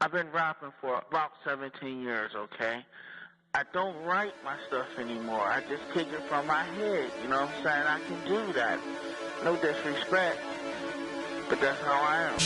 I've been rapping for about 17 years, okay? I don't write my stuff anymore. I just kick it from my head, you know what I'm saying? I can do that. No disrespect, but that's how I am.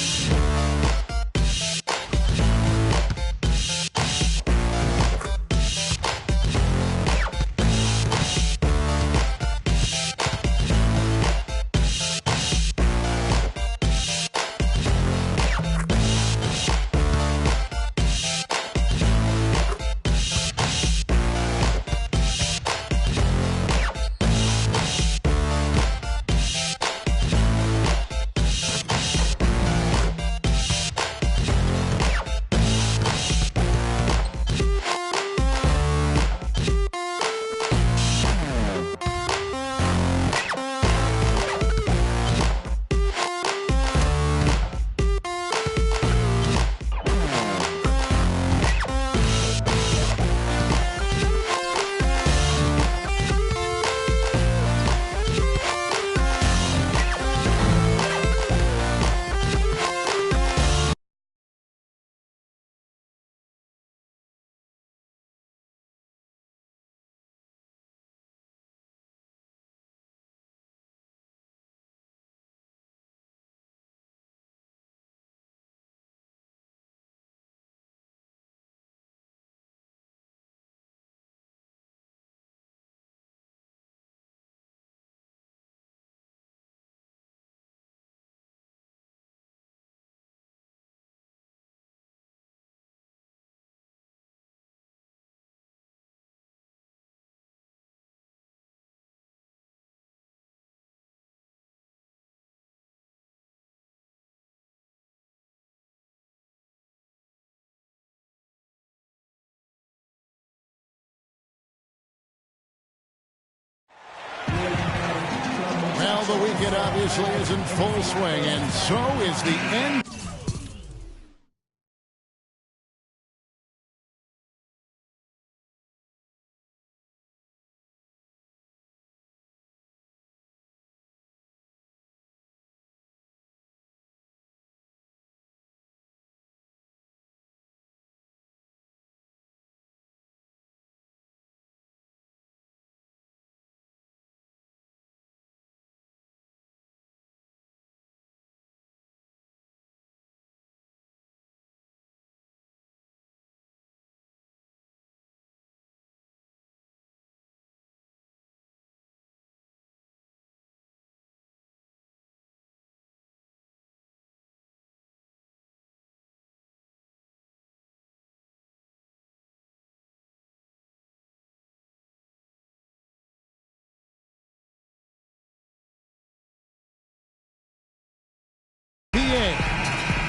Well, the weekend obviously is in full swing, and so is the end.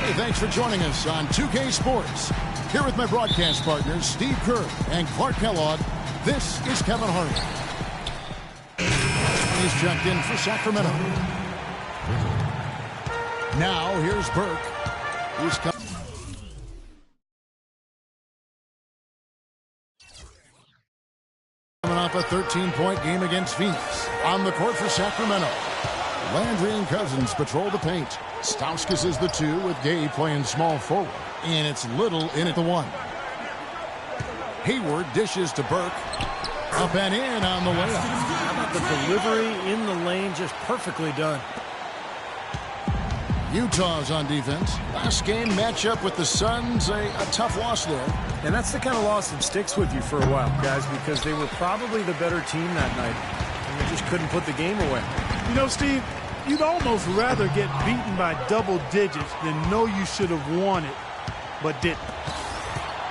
Hey, thanks for joining us on 2K Sports. Here with my broadcast partners, Steve Kerr and Clark Kellogg, this is Kevin Harlan. He's checked in for Sacramento. Now, here's Burke. He's coming off a 13-point game against Phoenix. On the court for Sacramento, Landry and Cousins patrol the paint. Stauskas is the 2 with Gay playing small forward. And it's Little in at the 1. Hayward dishes to Burke. Up and in on the way up. How about the delivery in the lane, just perfectly done. Utah's on defense. Last game matchup with the Suns, a tough loss there. And that's the kind of loss that sticks with you for a while, guys, because they were probably the better team that night. And they just couldn't put the game away. You know, Steve, you'd almost rather get beaten by double digits than know you should have won it, but didn't.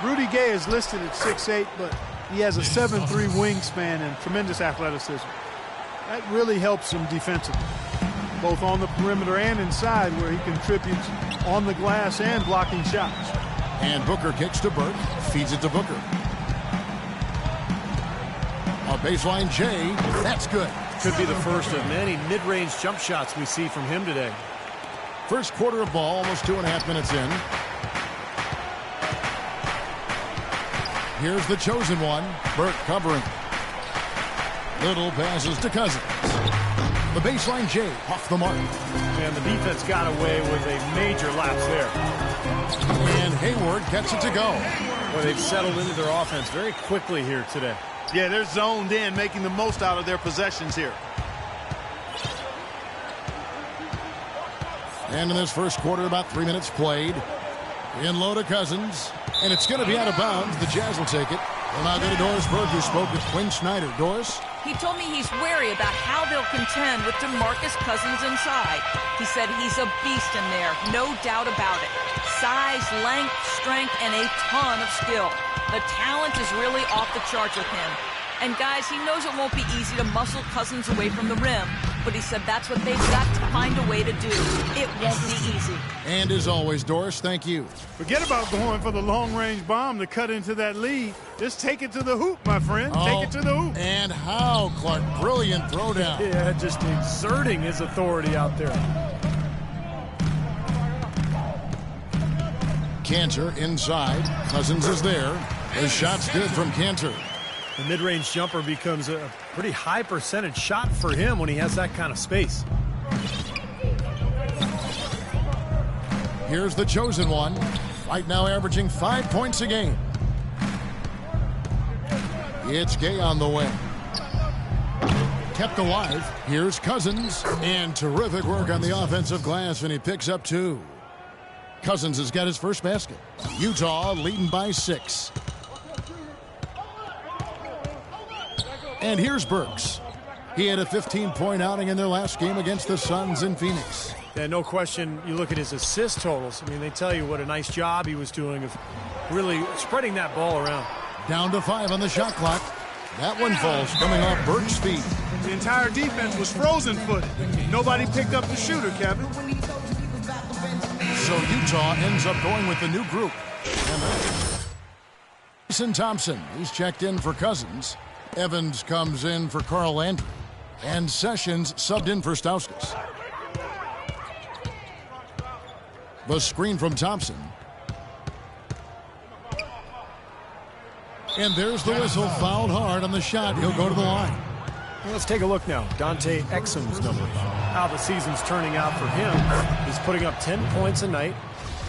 Rudy Gay is listed at 6'8", but he has a 7'3" wingspan and tremendous athleticism. That really helps him defensively, both on the perimeter and inside, where he contributes on the glass and blocking shots. And Booker kicks to Burke, feeds it to Booker. A baseline J, that's good. Could be the first of many mid-range jump shots we see from him today. First quarter of ball, almost 2.5 minutes in. Here's the chosen one, Burke covering. Little passes to Cousins. The baseline J off the mark. And the defense got away with a major lapse there. And Hayward gets it to go. Well, they've settled into their offense very quickly here today. Yeah, they're zoned in, making the most out of their possessions here. And in this first quarter, about 3 minutes played. In low to Cousins. And it's going to be out of bounds. The Jazz will take it. Well, now go to Doris Burke, who spoke with Quinn Snyder. Doris? He told me he's wary about how they'll contend with DeMarcus Cousins inside. He said he's a beast in there, no doubt about it. Size, length, strength, and a ton of skill. The talent is really off the charts with him. And guys, he knows it won't be easy to muscle Cousins away from the rim, but he said that's what they've got to find a way to do. It won't be easy. And as always, Doris, thank you. Forget about going for the long-range bomb to cut into that lead. Just take it to the hoop, my friend. Take it to the hoop. And how, Clark? Brilliant throwdown. Yeah, just exerting his authority out there. Cantor inside. Cousins is there. The shot's good from Cantor. The mid-range jumper becomes a pretty high percentage shot for him when he has that kind of space. Here's the chosen one. Right now averaging 5 points a game. It's Gay on the way. Kept alive. Here's Cousins. And terrific work on the offensive glass, and he picks up 2. Cousins has got his first basket. Utah leading by 6. And here's Burks. He had a 15-point outing in their last game against the Suns in Phoenix. Yeah, no question. You look at his assist totals. I mean, they tell you what a nice job he was doing of really spreading that ball around. Down to 5 on the shot clock. That one falls coming off Burks' feet. The entire defense was frozen-footed. Nobody picked up the shooter, Kevin. So Utah ends up going with the new group. Jason Thompson, he's checked in for Cousins. Evans comes in for Carl Landry. And Sessions subbed in for Stauskas. The screen from Thompson. And there's the whistle. Fouled hard on the shot. He'll go to the line. Well, let's take a look now. Dante Exum's number. How the season's turning out for him. He's putting up 10 points a night,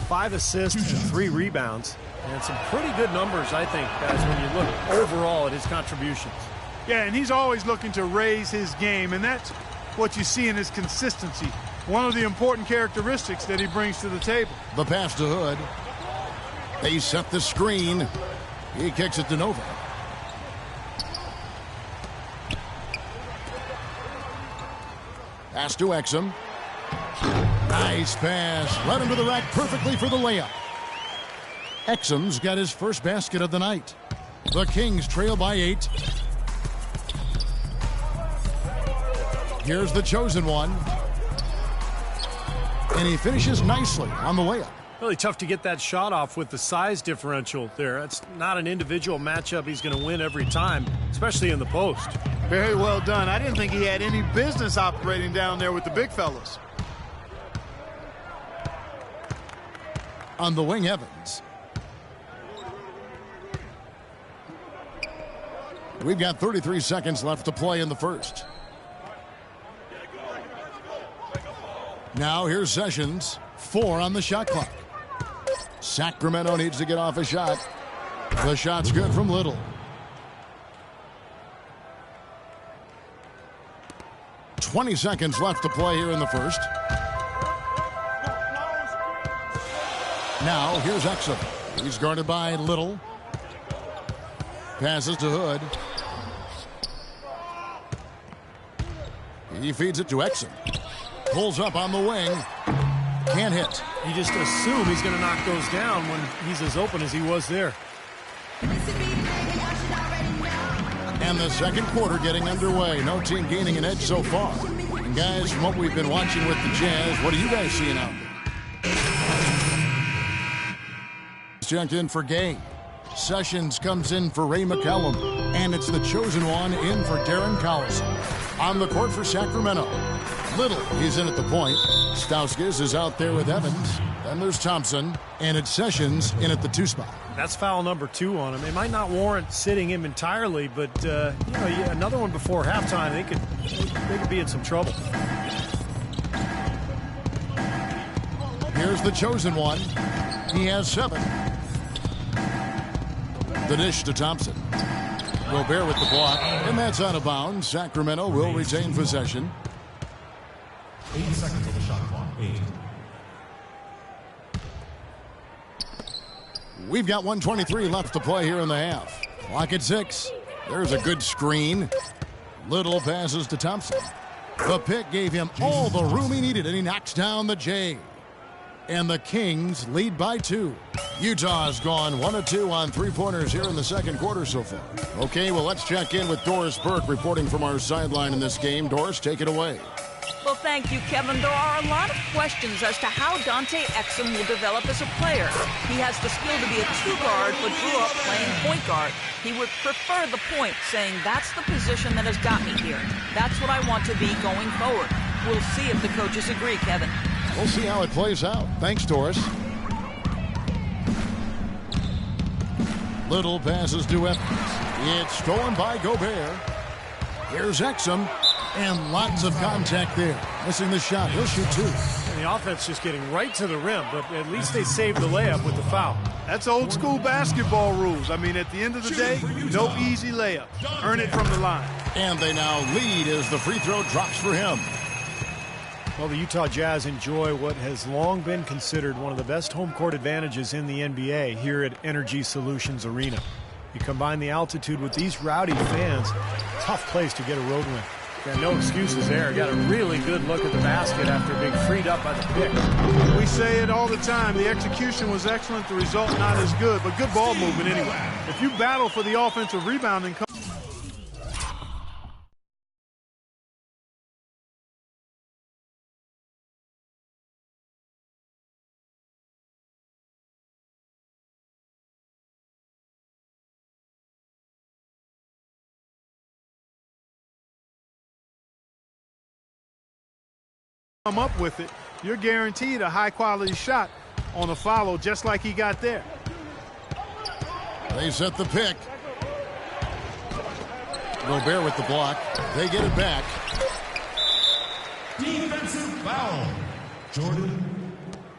5 assists, and 3 rebounds. And some pretty good numbers, I think, guys, when you look overall at his contributions. Yeah, and he's always looking to raise his game, and that's what you see in his consistency. One of the important characteristics that he brings to the table. The pass to Hood. They set the screen. He kicks it to Novak. Pass to Exum. Nice pass. Led him to the rack perfectly for the layup. Exum's got his first basket of the night. The Kings trail by 8. Here's the chosen one. And he finishes nicely on the layup. Really tough to get that shot off with the size differential there. That's not an individual matchup he's going to win every time, especially in the post. Very well done. I didn't think he had any business operating down there with the big fellas. On the wing, Evans. We've got 33 seconds left to play in the first. Now here's Sessions. 4 on the shot clock. Sacramento needs to get off a shot. The shot's good from Little. 20 seconds left to play here in the first. Now here's Exum. He's guarded by Little. Passes to Hood. He feeds it to Exum. Pulls up on the wing. Can't hit. You just assume he's going to knock those down when he's as open as he was there. And the second quarter getting underway. No team gaining an edge so far. And guys, from what we've been watching with the Jazz, what are you guys seeing out there? Checked in for Gay. Sessions comes in for Ray McCallum. And it's the chosen one in for Darren Collison. On the court for Sacramento. Little, he's in at the point. Stauskas is out there with Evans. Then there's Thompson. And it's Sessions in at the 2 spot. That's foul number 2 on him. It might not warrant sitting him entirely, but another one before halftime, they could be in some trouble. Here's the chosen one. He has 7. The dish to Thompson. Gobert with the block, and that's out of bounds. Sacramento will retain possession. 8 seconds on the shot clock. 8. We've got 1:23 left to play here in the half. Clock at 6. There's a good screen. Little passes to Thompson. The pick gave him all the room he needed, and he knocks down the J. And the Kings lead by 2. Utah's gone 1 of 2 on 3-pointers here in the second quarter so far. Okay, well, let's check in with Doris Burke reporting from our sideline in this game. Doris, take it away. Well, thank you, Kevin. There are a lot of questions as to how Dante Exum will develop as a player. He has the skill to be a 2-guard, but grew up playing point guard. He would prefer the point, saying that's the position that has got me here. That's what I want to be going forward. We'll see if the coaches agree, Kevin. We'll see how it plays out. Thanks, Doris. Little passes to Evans. It's stolen by Gobert. Here's Exum. And lots of contact there. Missing the shot. He'll shoot 2. And the offense just getting right to the rim, but at least they saved the layup with the foul. That's old school basketball rules. I mean, at the end of the day, no easy layup. Earn it from the line. And they now lead as the free throw drops for him. Well, the Utah Jazz enjoy what has long been considered one of the best home court advantages in the NBA here at Energy Solutions Arena. You combine the altitude with these rowdy fans, tough place to get a road win. Yeah, no excuses there. Got a really good look at the basket after being freed up by the pick. We say it all the time. The execution was excellent. The result not as good, but good ball movement anyway. If you battle for the offensive rebounding, come up with it, you're guaranteed a high-quality shot on a follow just like he got there. They set the pick. Gobert with the block. They get it back. Defensive foul. Jordan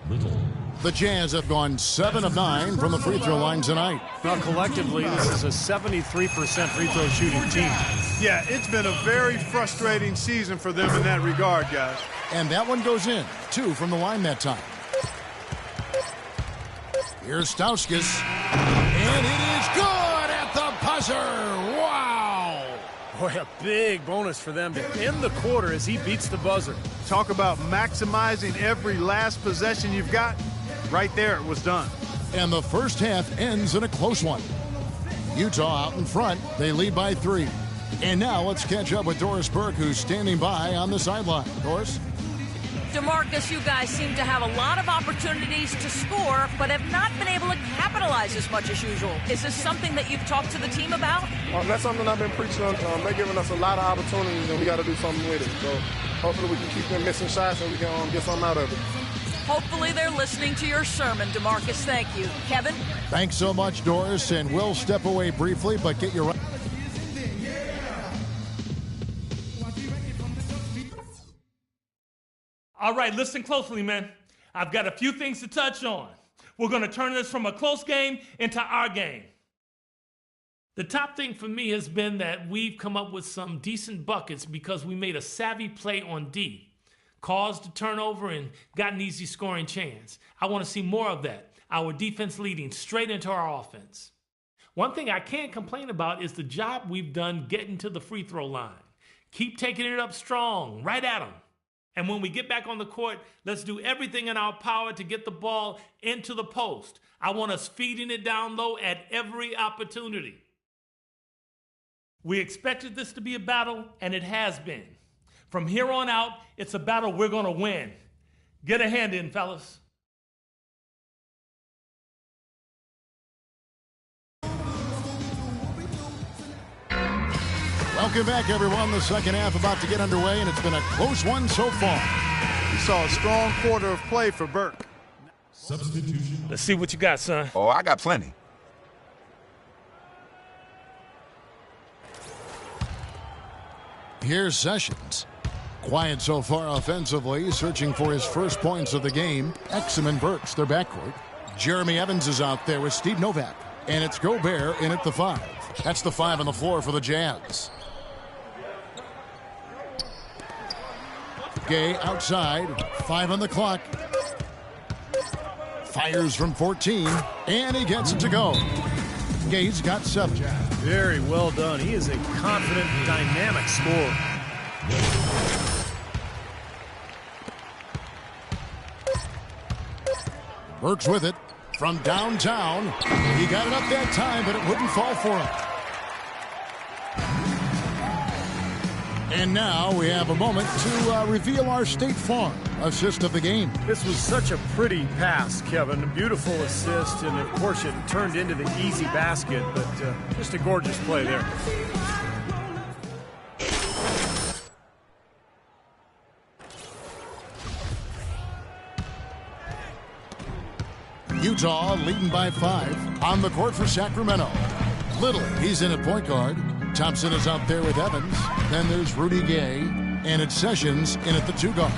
Little. The Jazz have gone 7 of 9 from the free throw line tonight. Well, collectively, this is a 73% free throw shooting team. Yeah, it's been a very frustrating season for them in that regard, guys. And that one goes in. 2 from the line that time. Here's Stauskas. And it is good at the buzzer. Wow. Boy, a big bonus for them to end the quarter as he beats the buzzer. Talk about maximizing every last possession you've got. Right there, it was done. And the first half ends in a close one. Utah out in front. They lead by 3. And now let's catch up with Doris Burke, who's standing by on the sideline. Doris? DeMarcus, you guys seem to have a lot of opportunities to score, but have not been able to capitalize as much as usual. Is this something that you've talked to the team about? That's something I've been preaching on. They're giving us a lot of opportunities, and we got to do something with it. So hopefully we can keep them missing shots and we can get something out of it. Hopefully they're listening to your sermon, DeMarcus. Thank you. Kevin? Thanks so much, Doris, and we'll step away briefly, but get your... All right, listen closely, man. I've got a few things to touch on. We're going to turn this from a close game into our game. The top thing for me has been that we've come up with some decent buckets because we made a savvy play on D, caused a turnover, and got an easy scoring chance. I want to see more of that. Our defense leading straight into our offense. One thing I can't complain about is the job we've done getting to the free throw line. Keep taking it up strong, right at them. And when we get back on the court, let's do everything in our power to get the ball into the post. I want us feeding it down low at every opportunity. We expected this to be a battle, and it has been. From here on out, it's a battle we're going to win. Get a hand in, fellas. Welcome back, everyone. The second half about to get underway, and it's been a close one so far. We saw a strong quarter of play for Burke. Substitution. Let's see what you got, son. Oh, I got plenty. Here's Sessions. Quiet so far offensively, searching for his first points of the game. Exum and Burks, their backcourt. Jeremy Evans is out there with Steve Novak. And it's Gobert in at the 5. That's the 5 on the floor for the Jazz. Gay outside. 5 on the clock. Fires from 14. And he gets it to go. Gay's got 7. Very well done. He is a confident, dynamic scorer. Burks with it from downtown. He got it up that time, but it wouldn't fall for him. And now we have a moment to reveal our State Farm assist of the game. This was such a pretty pass, Kevin. A beautiful assist, and of course it turned into the easy basket, but just a gorgeous play there. Utah leading by 5 on the court for Sacramento. Little, he's in at point guard. Thompson is out there with Evans. Then there's Rudy Gay, and it's Sessions in at the 2 guard.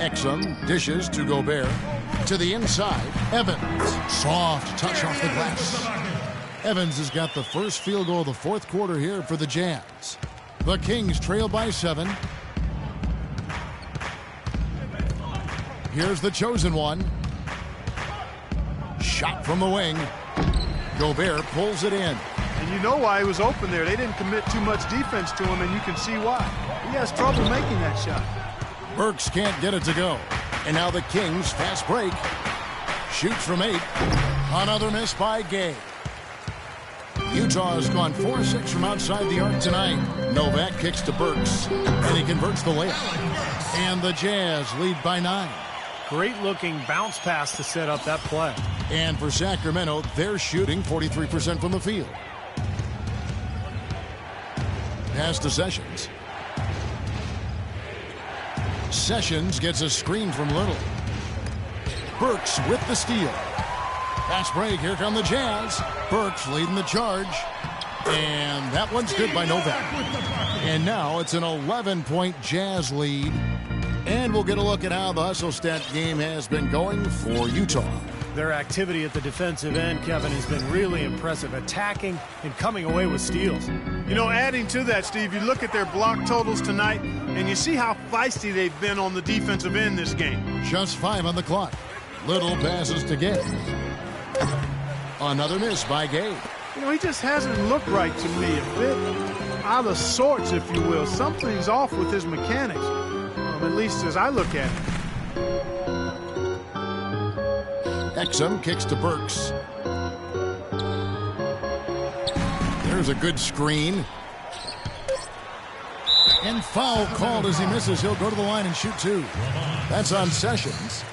Exum dishes to Gobert. To the inside, Evans. Soft touch off the glass. Evans has got the first field goal of the 4th quarter here for the Jazz. The Kings trail by 7. Here's the chosen one. Shot from the wing. Gobert pulls it in. And you know why he was open there. They didn't commit too much defense to him, and you can see why. He has trouble making that shot. Burks can't get it to go. And now the Kings fast break. Shoots from 8. Another miss by Gay. Utah has gone 4-6 from outside the arc tonight. Novak kicks to Burks, and he converts the layup. And the Jazz lead by 9. Great looking bounce pass to set up that play. And for Sacramento, they're shooting 43% from the field. Pass to Sessions. Sessions gets a screen from Little. Burks with the steal. Fast break, here come the Jazz. Burks leading the charge. And that one's good by Novak. And now it's an 11-point Jazz lead. And we'll get a look at how the hustle stat game has been going for Utah. Their activity at the defensive end, Kevin, has been really impressive, attacking and coming away with steals. You know, adding to that, Steve, you look at their block totals tonight, and you see how feisty they've been on the defensive end this game. Just 5 on the clock. Little passes to Gay. Another miss by Gay. You know, he just hasn't looked right to me. A bit out of sorts, if you will. Something's off with his mechanics, at least as I look at it. Exum kicks to Burks. There's a good screen. And foul called as he misses. He'll go to the line and shoot 2. That's on Sessions.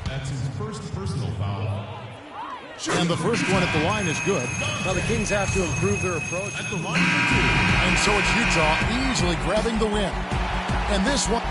That's his first personal foul. And the first one at the line is good. Now the Kings have to improve their approach. At the line for 2. And so it's Utah easily grabbing the win. And this one...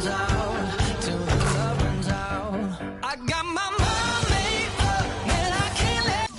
runs out, till the love runs out. I got my mind made up, and I can't let.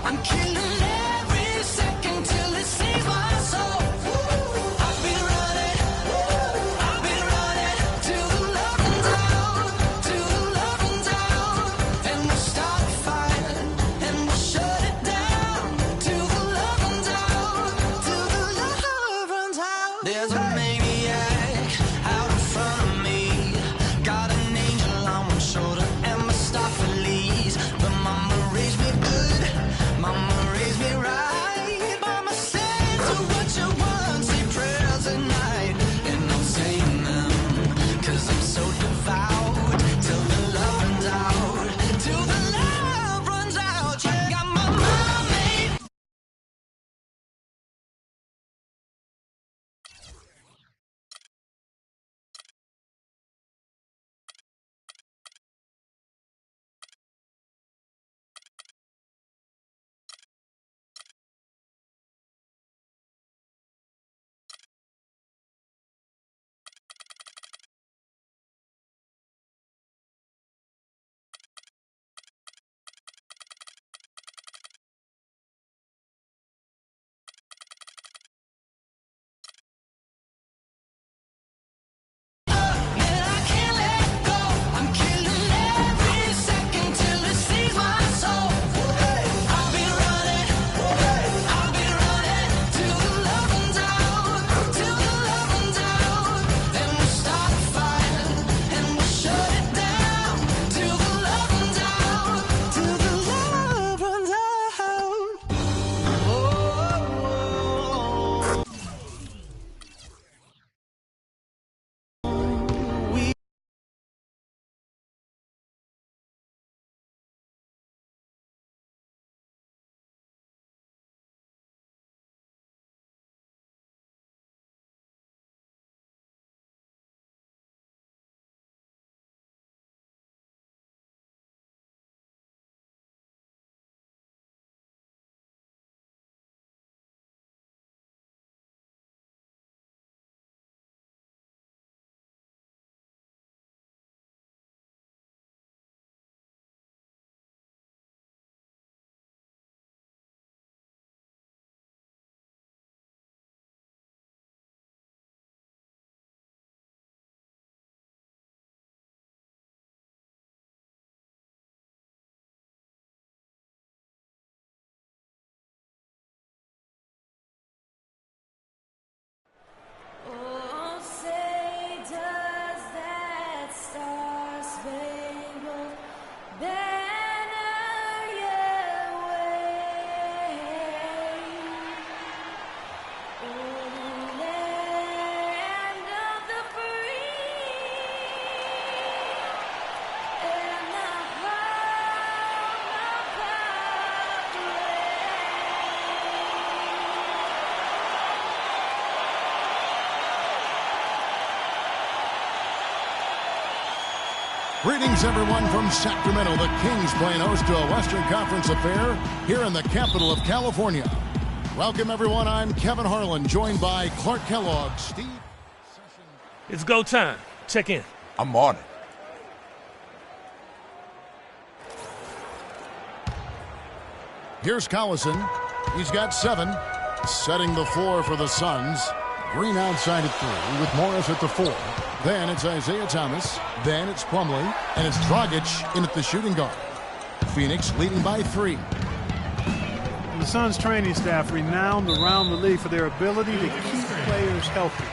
I'm killing every second till it saves my soul. I've been running till the love runs out, till the love runs out, and we'll start a fire and we'll shut it down, till the love runs out, till the love runs out. There's a maniac out in front of me, got an angel on one shoulder and Mephistopheles, but mama raised me good. Mama raised me right. Mama said, do what you want, say prayers at night. And I'm saying them, cause I'm so devout. Till the love runs out, till the love runs out. Yeah, got my mind made. Oh, say does that star-spangled banner yet wave? Oh, land of the free and the home of the brave. Greetings, everyone, from Sacramento. The Kings playing host to a Western Conference affair here in the capital of California. Welcome, everyone. I'm Kevin Harlan, joined by Clark Kellogg, Steve. It's go time. Check in. I'm on it. Here's Collison. He's got 7. Setting the floor for the Suns. Green outside at 3 with Morris at the 4. Then it's Isaiah Thomas. Then it's Plumlee. And it's Dragic in at the shooting guard. Phoenix leading by 3. The Suns training staff renowned around the league for their ability to keep players healthy.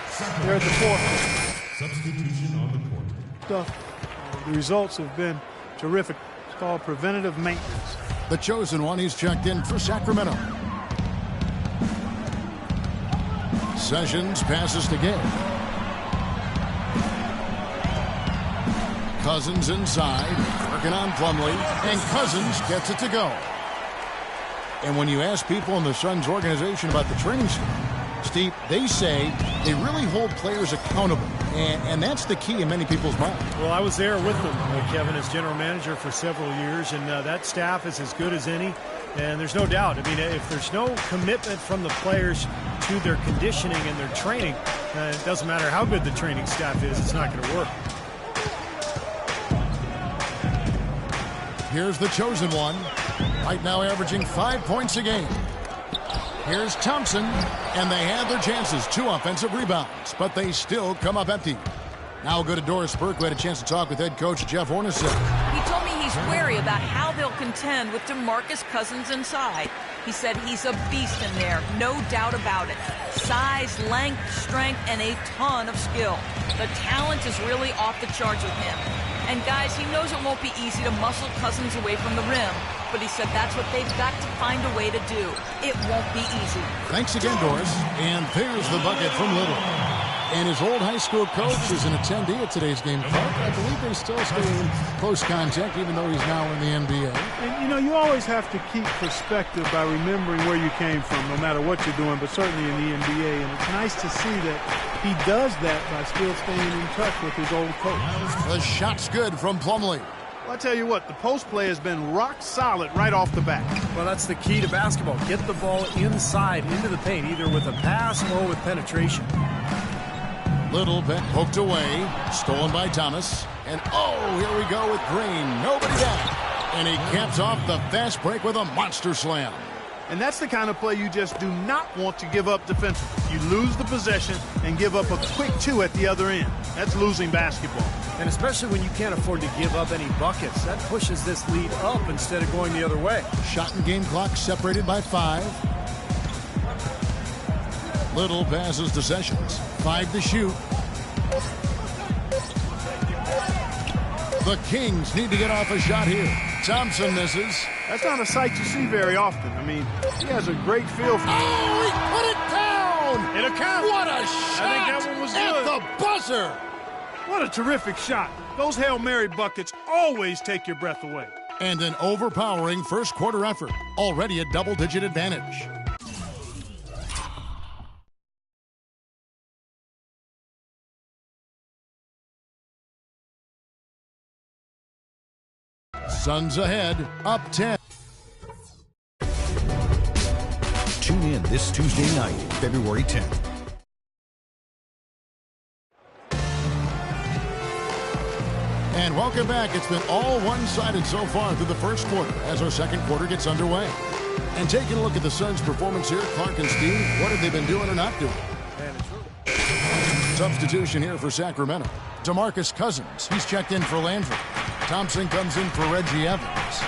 They're at the forefront. Substitution on the court. The results have been terrific. It's called preventative maintenance. The chosen one, he's checked in for Sacramento. Sessions passes to Gay. Cousins inside, working on Plumlee, and Cousins gets it to go. And when you ask people in the Suns organization about the training staff, Steve, they say they really hold players accountable. And that's the key in many people's minds. Well, I was there with them, Kevin, as general manager for several years, and that staff is as good as any. And there's no doubt. I mean, if there's no commitment from the players to their conditioning and their training, it doesn't matter how good the training staff is, it's not going to work. Here's the chosen one, right now averaging 5 points a game. Here's Thompson, and they have their chances. 2 offensive rebounds, but they still come up empty. Now we'll go to Doris Burke, who had a chance to talk with head coach Jeff Hornacek. He told me he's wary about how they'll contend with DeMarcus Cousins inside. He said he's a beast in there, no doubt about it. Size, length, strength, and a ton of skill. The talent is really off the charts with him. And guys, he knows it won't be easy to muscle Cousins away from the rim, but he said that's what they've got to find a way to do. It won't be easy. Thanks again, Doris. And there's the bucket from Little. And his old high school coach is an attendee at today's game. I believe they still stay in close contact, even though he's now in the NBA. And, you know, you always have to keep perspective by remembering where you came from, no matter what you're doing, but certainly in the NBA. And it's nice to see that he does that by still staying in touch with his old coach. The shot's good from Plumlee. Well, I tell you what, the post play has been rock solid right off the bat. Well, that's the key to basketball. Get the ball inside, into the paint, either with a pass or with penetration. Little bit poked away, stolen by Thomas. And oh, here we go with Green. Nobody down. And he caps off the fast break with a monster slam. And that's the kind of play you just do not want to give up defensively. You lose the possession and give up a quick 2 at the other end. That's losing basketball. And especially when you can't afford to give up any buckets, that pushes this lead up instead of going the other way. Shot and game clock separated by 5. Little passes to Sessions. 5 to shoot. The Kings need to get off a shot here. Thompson misses. That's not a sight you see very often. I mean, he has a great feel for it. Oh, he put it down! It'll count. What a shot! I think that one was at good. the buzzer! What a terrific shot. Those Hail Mary buckets always take your breath away. And an overpowering first quarter effort. Already a double-digit advantage. Suns ahead, up 10. Tune in this Tuesday night, February 10th. And welcome back. It's been all one-sided so far through the first quarter as our second quarter gets underway. And taking a look at the Suns' performance here, Clark and Steve, what have they been doing or not doing? Substitution here for Sacramento. DeMarcus Cousins, he's checked in for Landry. Thompson comes in for Reggie Evans.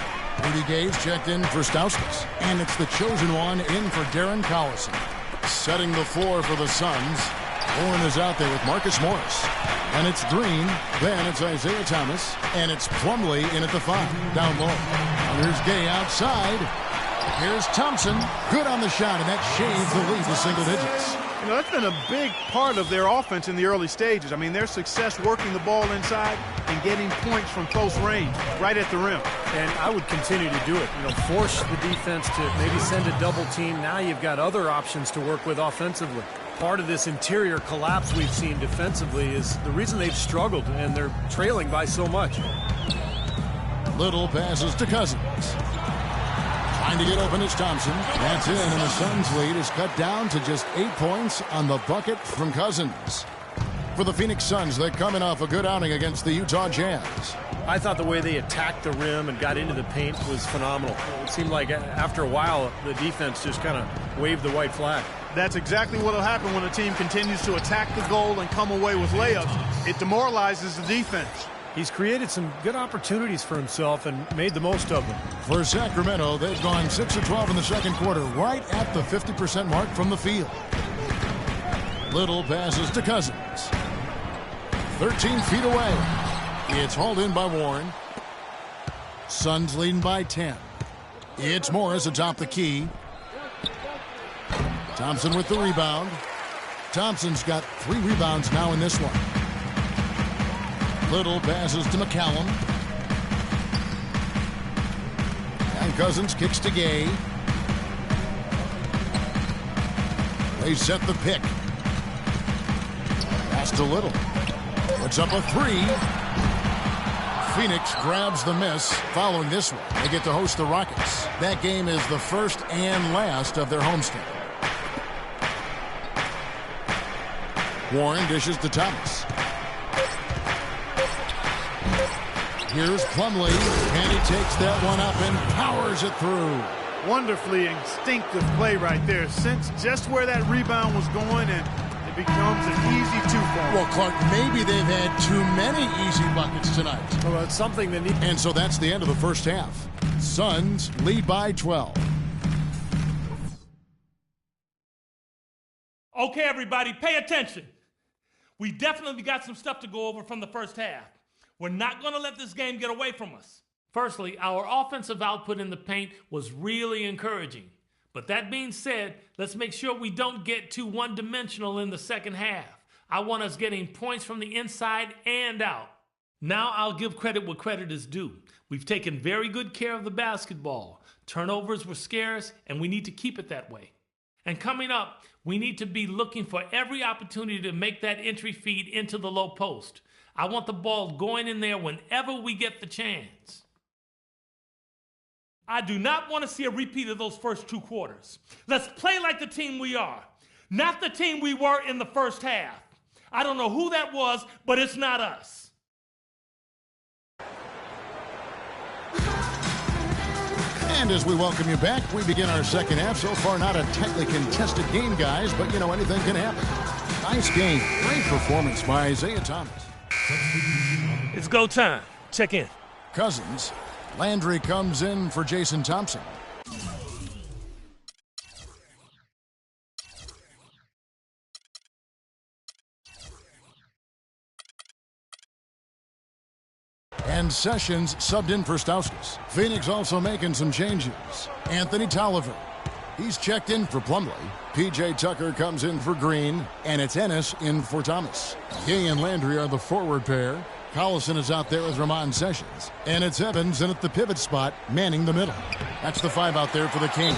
Rudy Gay's checked in for Stauskas. And it's the chosen one in for Darren Collison. Setting the floor for the Suns. Warren is out there with Marcus Morris. And it's Green. Then it's Isaiah Thomas. And it's Plumlee in at the 5, down low. And here's Gay outside. Here's Thompson. Good on the shot, and that shaves the lead to single digits. You know, that's been a big part of their offense in the early stages. I mean, their success working the ball inside and getting points from close range, right at the rim. And I would continue to do it. You know, force the defense to maybe send a double team. Now you've got other options to work with offensively. Part of this interior collapse we've seen defensively is the reason they've struggled, and they're trailing by so much. Little passes to Cousins. Trying to get open is Thompson. That's in, and the Suns' lead is cut down to just 8 points on the bucket from Cousins. For the Phoenix Suns, they're coming off a good outing against the Utah Jazz. I thought the way they attacked the rim and got into the paint was phenomenal. It seemed like after a while, the defense just kind of waved the white flag. That's exactly what will happen when a team continues to attack the goal and come away with layups. It demoralizes the defense. He's created some good opportunities for himself and made the most of them. For Sacramento, they've gone 6 of 12 in the second quarter, right at the 50% mark from the field. Little passes to Cousins. 13 feet away. It's hauled in by Warren. Suns leading by 10. It's Morris atop the key. Thompson with the rebound. Thompson's got 3 rebounds now in this one. Little passes to McCallum. And Cousins kicks to Gay. They set the pick. Pass to Little. Puts up a three. Phoenix grabs the miss. Following this one, they get to host the Rockets. That game is the first and last of their homestand. Warren dishes to Thomas. Here's Plumlee, and he takes that one up and powers it through. Wonderfully instinctive play right there. Sense just where that rebound was going, and it becomes an easy two for him. Well, Clark, maybe they've had too many easy buckets tonight. Well, it's something that needs... And so that's the end of the first half. Suns lead by 12. Okay, everybody, pay attention. We definitely got some stuff to go over from the first half. We're not going to let this game get away from us. Firstly, our offensive output in the paint was really encouraging. But that being said, let's make sure we don't get too one-dimensional in the second half. I want us getting points from the inside and out. Now I'll give credit where credit is due. We've taken very good care of the basketball. Turnovers were scarce, and we need to keep it that way. And coming up, we need to be looking for every opportunity to make that entry feed into the low post. I want the ball going in there whenever we get the chance. I do not want to see a repeat of those first two quarters. Let's play like the team we are, not the team we were in the first half. I don't know who that was, but it's not us. And as we welcome you back, we begin our second half. So far, not a tightly contested game, guys, but, you know, anything can happen. Nice game. Great performance by Isaiah Thomas. It's go time. Check in. Cousins. Landry comes in for Jason Thompson. And Sessions subbed in for Stauskas. Phoenix also making some changes. Anthony Tolliver. He's checked in for Plumlee. P.J. Tucker comes in for Green. And it's Ennis in for Thomas. Gay and Landry are the forward pair. Collison is out there with Ramon Sessions. And it's Evans in at the pivot spot, manning the middle. That's the five out there for the Kings.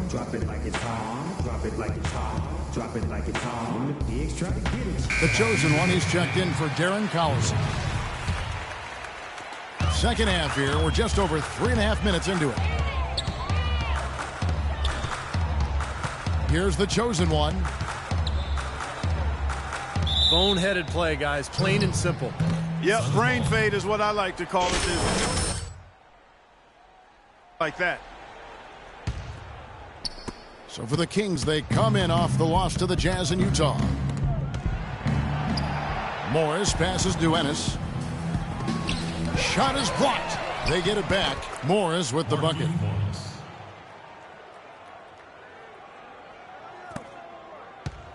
Drop it like it's hot. Drop it like it's hot. Drop it like it's hot. When the pigs try to get it. The chosen one, he's checked in for Darren Collison. Second half here. We're just over 3.5 minutes into it. Here's the chosen one. Boneheaded play, guys. Plain and simple. Yep, brain fade is what I like to call it. Like that. So for the Kings, they come in off the loss to the Jazz in Utah. Morris passes to Ennis. Shot is blocked. They get it back. Morris with the bucket.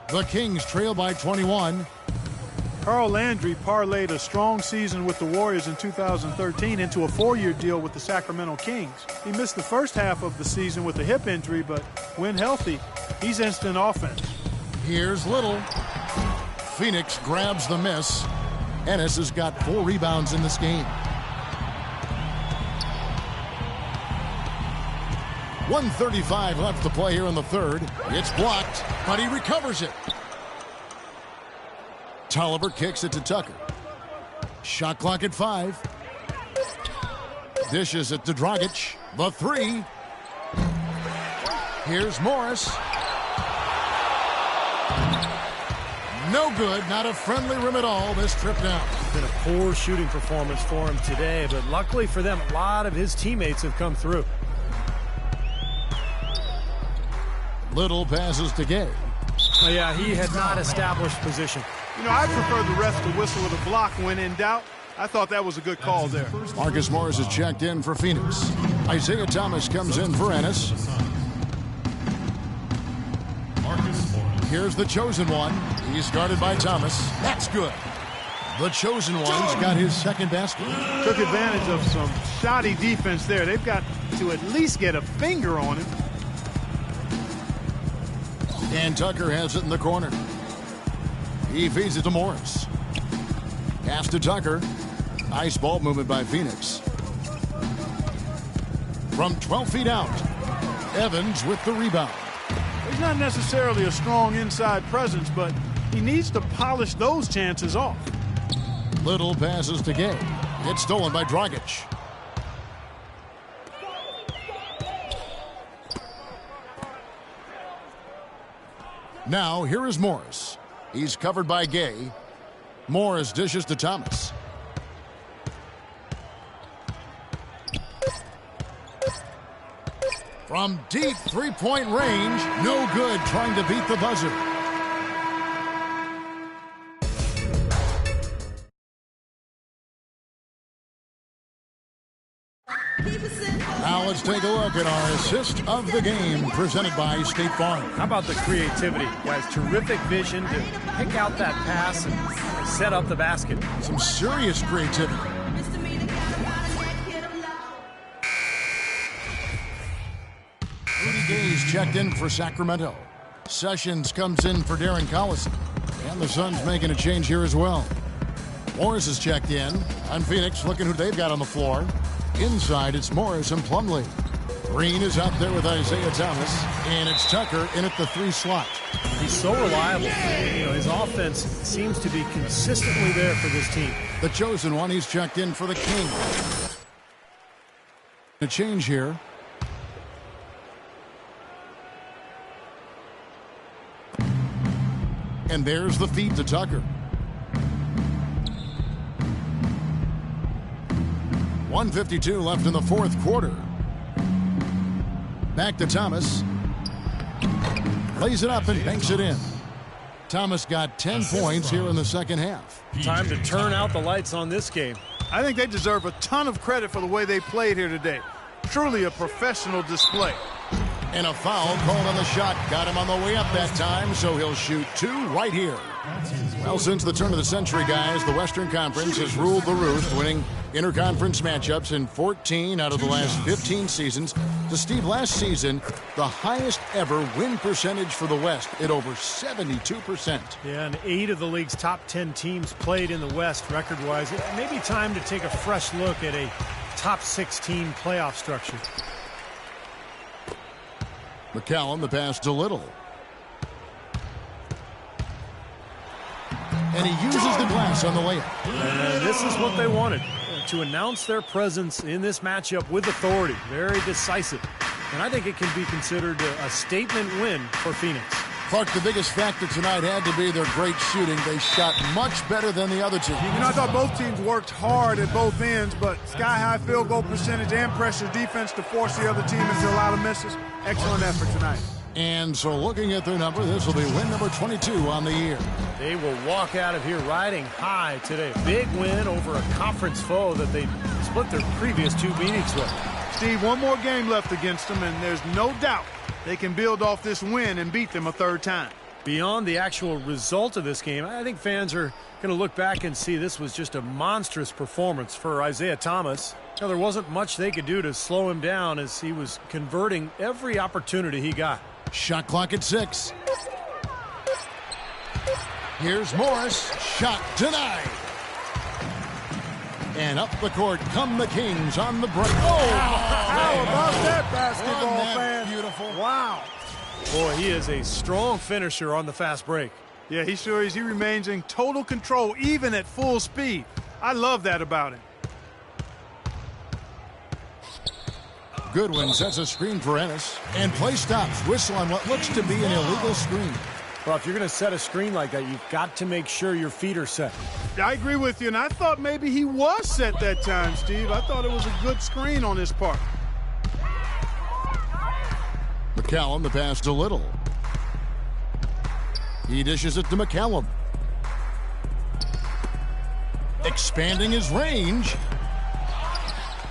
The Kings trail by 21. Carl Landry parlayed a strong season with the Warriors in 2013 into a 4-year deal with the Sacramento Kings. He missed the first half of the season with a hip injury, but when healthy, he's instant offense. Here's Little. Phoenix grabs the miss. Ennis has got 4 rebounds in this game. 1:35 left to play here in the third. It's blocked, but he recovers it. Tolliver kicks it to Tucker. Shot clock at 5. Dishes it to Dragic. The 3. Here's Morris. No good. Not a friendly rim at all this trip down. It's been a poor shooting performance for him today, but luckily for them, a lot of his teammates have come through. Little passes to Gay. Oh, yeah, he had not established position. You know, I prefer the ref to whistle with a block when in doubt. I thought that was a good call there. Marcus Morris is checked in for Phoenix. Isaiah Thomas comes in for Ennis. Here's the chosen one. He's guarded by Thomas. That's good. The chosen one's got his second basket. Took advantage of some shoddy defense there. They've got to at least get a finger on him. And Tucker has it in the corner. He feeds it to Morris. Pass to Tucker. Nice ball movement by Phoenix. From 12 feet out, Evans with the rebound. He's not necessarily a strong inside presence, but he needs to polish those chances off. Little passes to Gay. It's stolen by Dragic. Now, here is Morris. He's covered by Gay. Morris dishes to Thomas. From deep three-point range, no good, trying to beat the buzzer. Now let's take a look at our assist of the game presented by State Farm. How about the creativity? Guys, terrific vision to pick out that pass and set up the basket. Some serious creativity. Rudy Gay's checked in for Sacramento. Sessions comes in for Darren Collison. And the Suns making a change here as well. Morris is checked in. And Phoenix looking who they've got on the floor. Inside, it's Morris and Plumlee. Green is out there with Isaiah Thomas. And it's Tucker in at the 3 slot. He's so reliable. You know, his offense seems to be consistently there for this team. The chosen one, he's checked in for the King. A change here. And there's the feed to Tucker. 1:52 left in the fourth quarter. Back to Thomas. Lays it up and banks it in. Thomas got 10 points here in the second half. Time to turn out the lights on this game. I think they deserve a ton of credit for the way they played here today. Truly a professional display. And a foul called on the shot. Got him on the way up that time, so he'll shoot 2 right here. Well, since the turn of the century, guys, the Western Conference has ruled the roost, winning interconference matchups in 14 out of the last 15 seasons. To Steve, last season, the highest ever win percentage for the West at over 72%. Yeah, and 8 of the league's top 10 teams played in the West record-wise. It may be time to take a fresh look at a top 16 playoff structure. McCallum, the pass to Little. And he uses the glass on the layup. And this is what they wanted, to announce their presence in this matchup with authority. Very decisive. And I think it can be considered a statement win for Phoenix. Clark, the biggest factor tonight had to be their great shooting. They shot much better than the other two. You know, I thought both teams worked hard at both ends, but sky-high field goal percentage and pressure defense to force the other team into a lot of misses. Excellent effort tonight. And so looking at their number, this will be win number 22 on the year. They will walk out of here riding high today. Big win over a conference foe that they split their previous 2 meetings with. Steve, one more game left against them, and there's no doubt they can build off this win and beat them a 3rd time. Beyond the actual result of this game, I think fans are going to look back and see this was just a monstrous performance for Isaiah Thomas. Now, there wasn't much they could do to slow him down as he was converting every opportunity he got. Shot clock at 6. Here's Morris. Shot denied. And up the court come the Kings on the break. Oh, how about that basketball, fan? Beautiful. Wow. Boy, he is a strong finisher on the fast break. Yeah, he sure is. He remains in total control, even at full speed. I love that about him. Goodwin sets a screen for Ennis. And play stops. Whistle on what looks to be an illegal screen. Well, if you're going to set a screen like that, you've got to make sure your feet are set. I agree with you, and I thought maybe he was set that time, Steve. I thought it was a good screen on his part. McCallum, the pass to Little. He dishes it to McCallum. Expanding his range.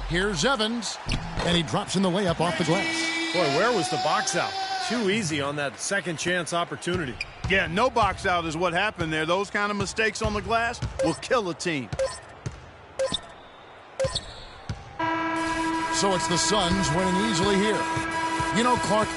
Here's Evans. And he drops in the layup off the glass. Boy, where was the box out? Too easy on that second chance opportunity. Yeah, no box out is what happened there. Those kind of mistakes on the glass will kill a team. So it's the Suns winning easily here. You know, Clark,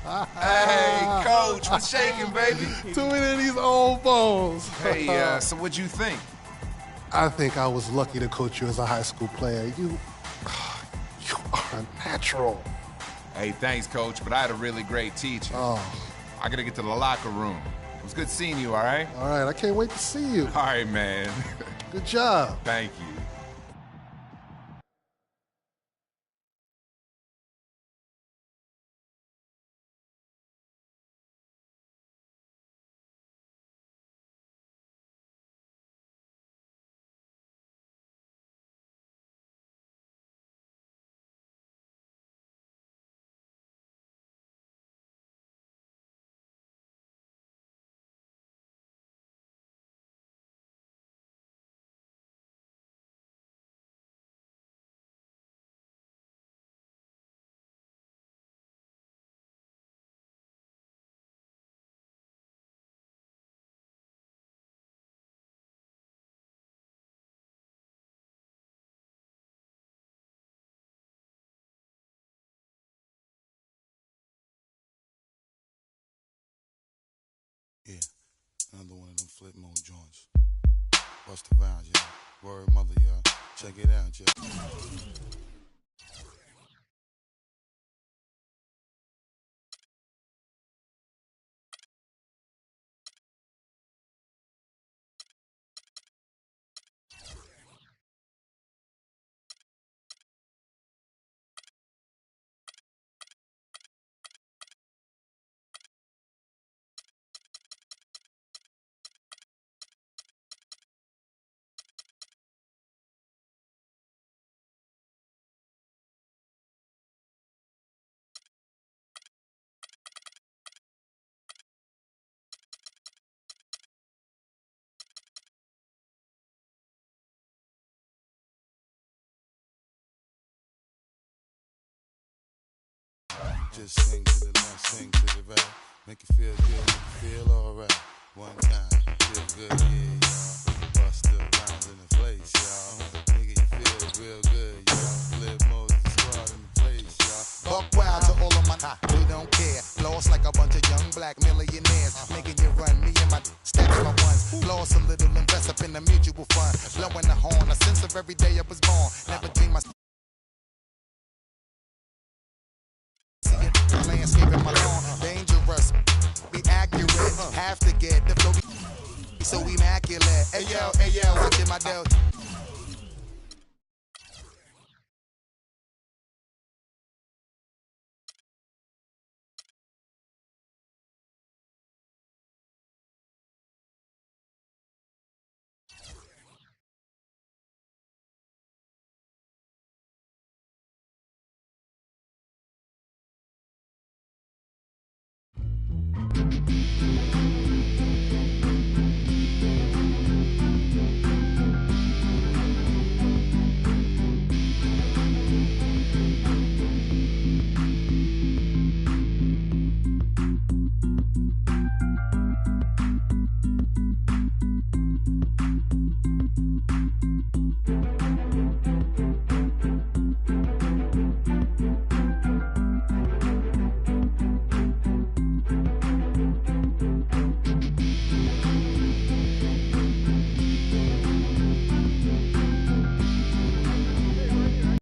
Hey, Coach, what's shaking, baby? Too many of these old bones. Hey, so what'd you think? I think I was lucky to coach you as a high school player. You are a natural. Hey, thanks, Coach, but I had a really great teacher. Oh. I gotta get to the locker room. It was good seeing you, all right? All right, I can't wait to see you. All right, man. Good job. Thank you. Yeah, another one of them flip mode joints. Bust the vibes, y'all. Word mother, y'all. Check it out, y'all. Just swing to the left, swing to the right. Make you feel good, make you feel alright. One time, feel good, yeah, y'all. Bust the rhymes in the place, y'all. Nigga, you feel real good, y'all. Flip mode, the squad in the place, y'all. Buck wild to all of my we don't care. Lost like a bunch of young black millionaires. Making you run, me and my stacks my ones. Lost a little, invest up in the mutual fund. Blowing the horn, a sense of every day I was born. Never dream my landscaping my lawn. Dangerous, be accurate. Have to get the flow be so immaculate. Hey yo, look at my dough.